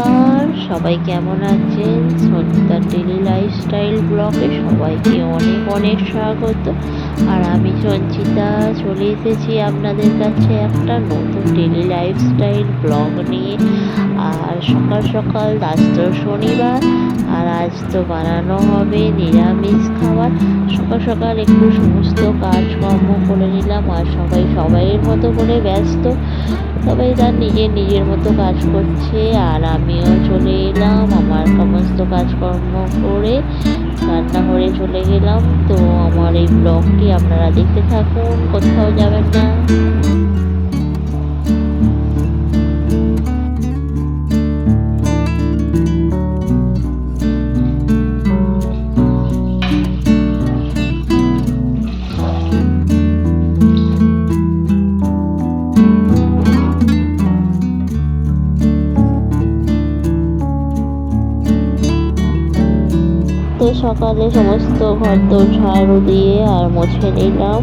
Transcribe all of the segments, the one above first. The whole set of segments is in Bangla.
নমস্কার, সবাই কেমন আছেন? সঞ্চিতার ডেলি লাইফস্টাইল ব্লগে সবাইকে অনেক অনেক স্বাগত। আর আমি সঞ্চিতা চলে এসেছি আপনাদের কাছে একটা নতুন ডেলি লাইফস্টাইল ব্লগ নিয়ে। আর সকাল সকাল আজ তো শনিবার, আর আজ তো বানানো হবে নিরামিষ খাবার। সকাল সকাল একটু সমস্ত কাজকর্ম করে নিলাম, আর সবাই সবাইয়ের মতো করে ব্যস্ত, সবাই তার নিজের মতো কাজ করছে। আর আমিও চলে এলাম আমার সমস্ত কাজকর্ম করে রান্নাঘরে চলে গেলাম। তো আমার এই ব্লগটি আপনারা দেখতে থাকুন, কোথাও যাবেন না। তো সকালে সমস্ত ঘর দোর ঝাড়ু দিয়ে আর মুছে নিলাম।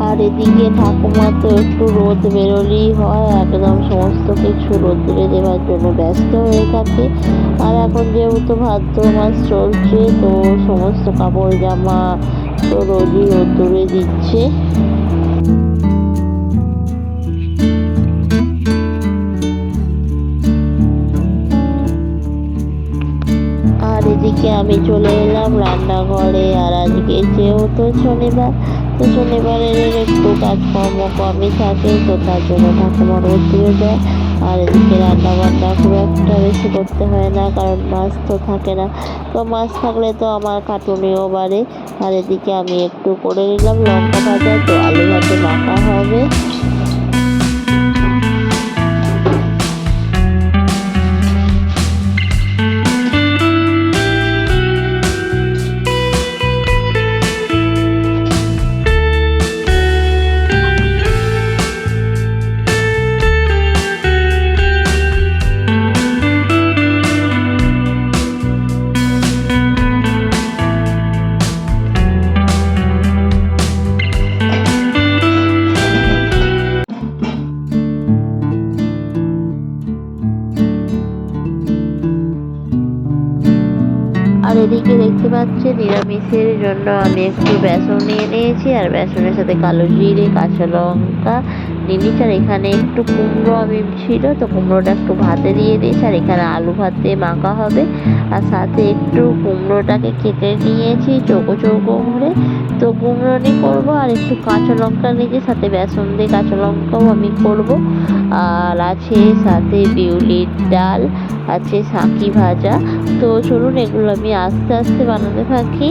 আর এদিকে ঠাকুমা তো একটু রোদ বেরোলেই হয় একদম সমস্ত কিছু রোদ্রে দেওয়ার জন্য ব্যস্ত হয়ে থাকে। আর এখন যেহেতু ভাদ্র মাস চলছে, তো সমস্ত কাপড় জামা তো রোদই রোদ্দুরে দিচ্ছে। আর এদিকে আমি চলে এলাম রান্নাঘরে। আর আজকে যেহেতু শনিবার, তো শনিবারের একটু কাজকর্ম কমই থাকে, তো তার জন্য ঠাকুমা রোদ দিয়ে দেয়। আর এদিকে রান্না বান্না খুব একটা বেশি করতে হয় না, কারণ মাছ তো থাকে না। তো মাছ থাকলে তো আমার খাটুনিও বাড়ে। আর এদিকে আমি একটু করে নিলাম লঙ্কা ভাজা, তো আলু ভাতে মাখা হবে। আর এদিকে দেখতে পাচ্ছি নিরামিষের জন্য আমি একটু বেসন নিয়ে নিয়েছি, আর বেসনের সাথে কালো জিরে, কাঁচা লঙ্কা নিয়ে নিচ্ছি। আর এখানে একটু কুমড়ো আমি ছিল, তো কুমড়োটা একটু ভাতে দিয়ে দিয়েছি। আর এখানে আলু ভাত দিয়ে মাখা হবে, আর সাথে একটু কুমড়োটাকে কেটে নিয়েছি চৌকো চৌকো করে, তো কুমড়োনি করবো। আর একটু কাঁচা লঙ্কা নিয়েছি, সাথে বেসন দিয়ে কাঁচা লঙ্কাও আমি করব। আর আছে সাথে বিউলির ডাল, আছে শাঁকি ভাজা। তো চলুন এগুলো আমি আস্তে আস্তে বানাতে থাকি।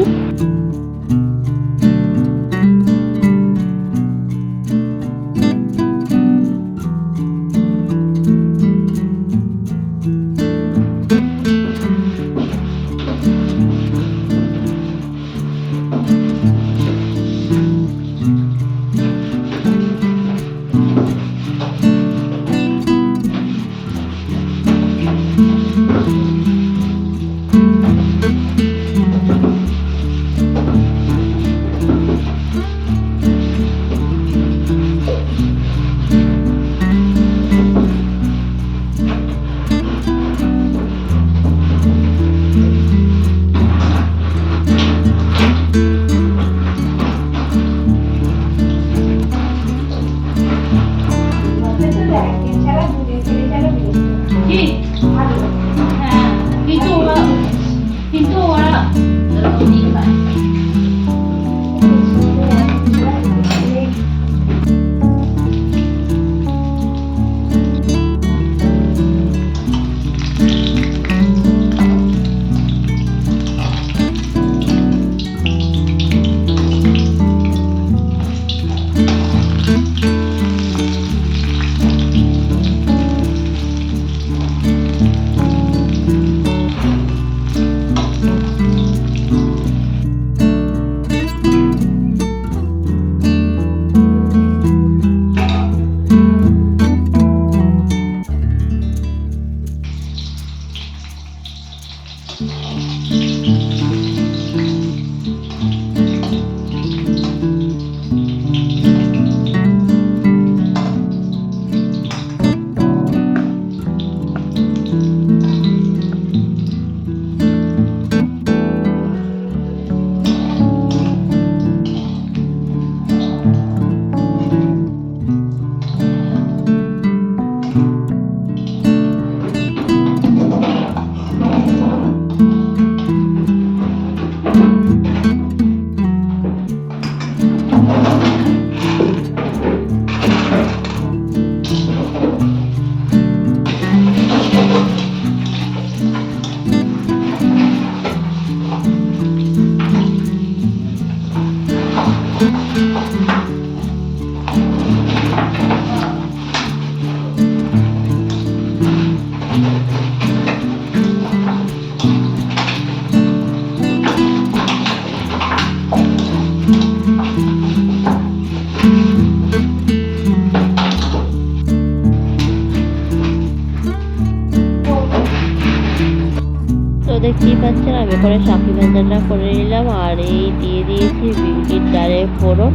দেখতেই পাচ্ছেন আমি করে শাঁকি ভাজাটা করে নিলাম, আর এই দিয়ে দিয়েছি বিউলির ডালের ফোড়ন।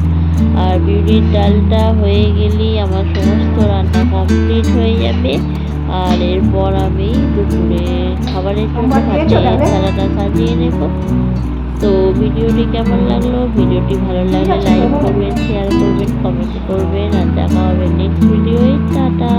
আর বিউলির ডালটা হয়ে গেলেই আমার সমস্ত রান্না কমপ্লিট হয়ে যাবে। আর এরপর আমি দুপুরে খাবারের জন্য ভাতের থালাটা সাজিয়ে নেব। তো ভিডিওটি কেমন লাগলো? ভিডিওটি ভালো লাগলে লাইক করবেন, শেয়ার করবেন, কমেন্ট করবেন। আর দেখা হবে নেক্সট ভিডিওয়। টাটা।